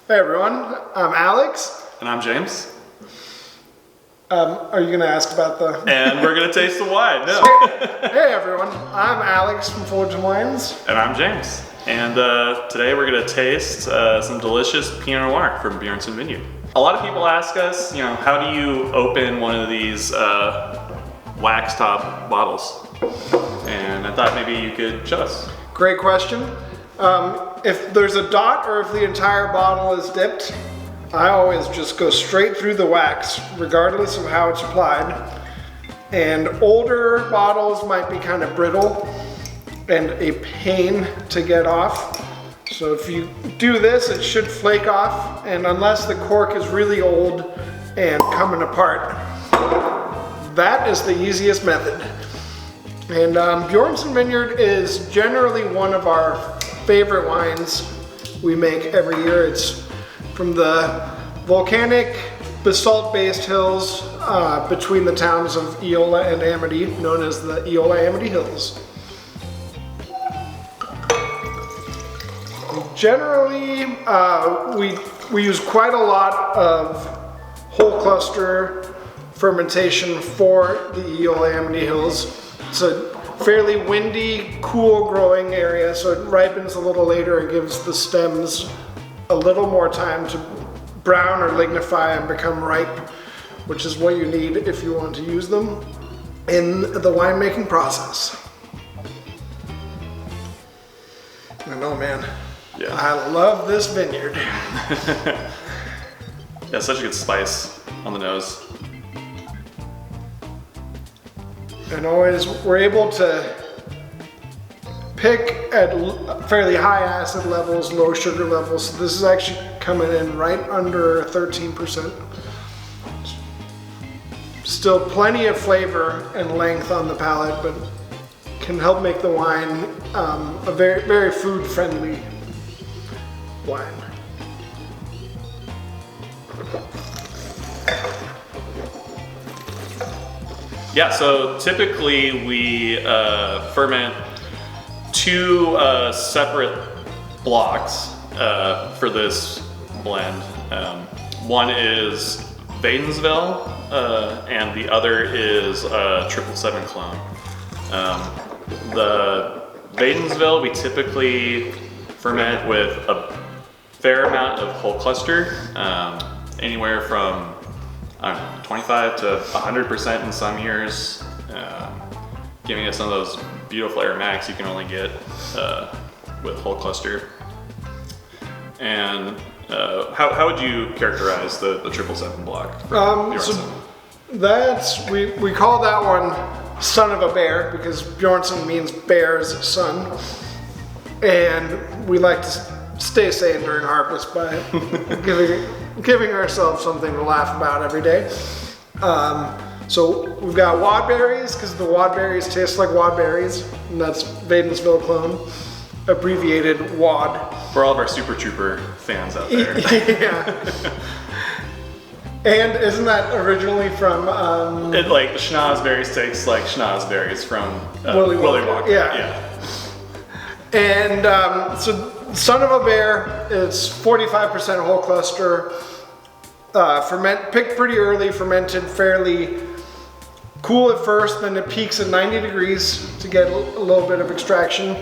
Hey everyone, I'm Alex. And I'm James. Are you going to ask about the... And we're going to taste the wine. No. Hey everyone, I'm Alex from Fullerton Wines. And I'm James. And today we're going to taste some delicious Pinot Noir from Bjornson Vineyard. A lot of people ask us, how do you open one of these wax top bottles? And I thought maybe you could show us. Great question. If there's a dot or if the entire bottle is dipped, I always just go straight through the wax, regardless of how it's applied. And older bottles might be kind of brittle and a pain to get off. So if you do this, it should flake off, and unless the cork is really old and coming apart, that is the easiest method. And Bjornson Vineyard is generally one of our favorite wines we make every year. It's from the volcanic basalt-based hills between the towns of Eola and Amity, known as the Eola-Amity Hills. Generally, we use quite a lot of whole cluster fermentation for the Eola-Amity Hills. It's a fairly windy, cool growing area, so it ripens a little later. It gives the stems a little more time to brown or lignify and become ripe, which is what you need if you want to use them in the winemaking process. I know, man. Yeah. I love this vineyard. Yeah, such a good spice on the nose. And always we're able to pick at fairly high acid levels, low sugar levels. So this is actually coming in right under 13%. Still plenty of flavor and length on the palate, but can help make the wine a very, very food-friendly wine. Yeah, so typically we ferment two separate blocks for this blend. One is Wadensville and the other is 777 clone. The Wadensville we typically ferment with a fair amount of whole cluster, anywhere from 25 to 100% in some years, giving us some of those beautiful aromatics you can only get with whole cluster. And how would you characterize the 777 block? So that's, we call that one son of a bear because Bjornson means bear's son. And we like to stay sane during harvest by giving ourselves something to laugh about every day. So we've got wadberries because the wadberries taste like wadberries, and that's Wadensville clone, abbreviated WAD. For all of our Super Trooper fans out there. Yeah. And isn't that originally from... like schnozberries takes like schnozberries from Willie Walker. Yeah. And so Son of a Bear is 45% whole cluster, picked pretty early, fermented fairly cool at first, then it peaks at 90 degrees to get a little bit of extraction,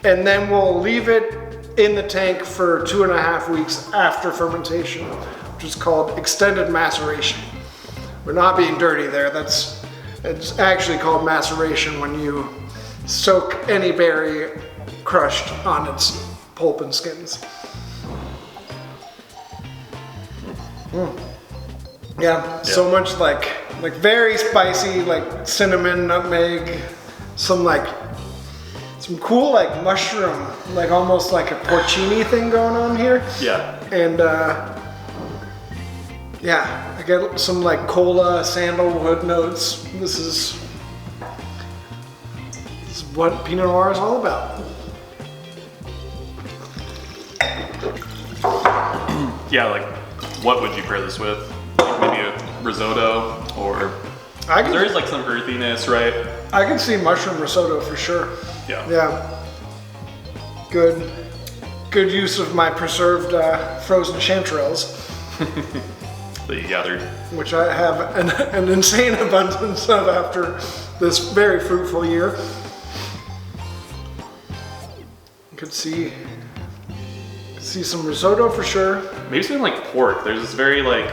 and then we'll leave it in the tank for 2.5 weeks after fermentation, which is called extended maceration. We're not being dirty there. It's actually called maceration when you soak any berry crushed on its pulp and skins. Yeah, so much like very spicy, like cinnamon, nutmeg, some cool like mushroom, like almost like a porcini thing going on here. Yeah. And yeah, I get some like cola, sandalwood notes. This is what Pinot Noir is all about. Yeah, like what would you pair this with? Like maybe a risotto, or there is like some earthiness, right? I can see mushroom risotto for sure. Yeah. Yeah. Good good use of my preserved frozen chanterelles, that you gathered. which I have an insane abundance of after this very fruitful year. You could see some risotto for sure. Maybe something like pork. There's this very like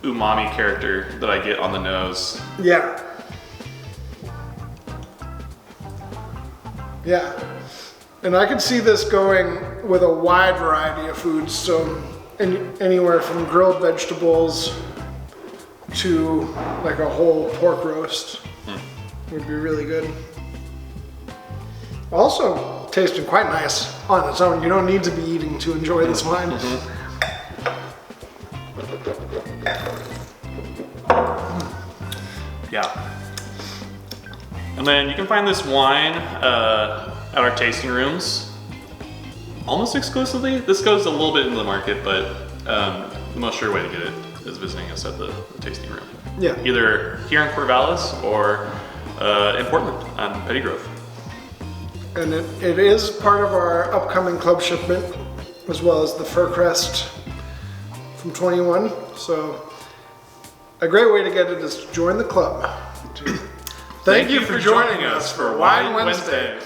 umami character that I get on the nose. Yeah. Yeah. And I could see this going with a wide variety of foods. So anywhere from grilled vegetables to like a whole pork roast would be really good. Also tasting quite nice on its own. You don't need to be eating to enjoy this wine. Yeah. And then you can find this wine at our tasting rooms almost exclusively. This goes a little bit into the market, but the most sure way to get it is visiting us at the tasting room. Yeah. Either here in Corvallis or in Portland on Petty Grove. And it is part of our upcoming club shipment, as well as the Fir Crest from 21. So a great way to get it is to join the club. Thank you for joining us for Wine Wednesday.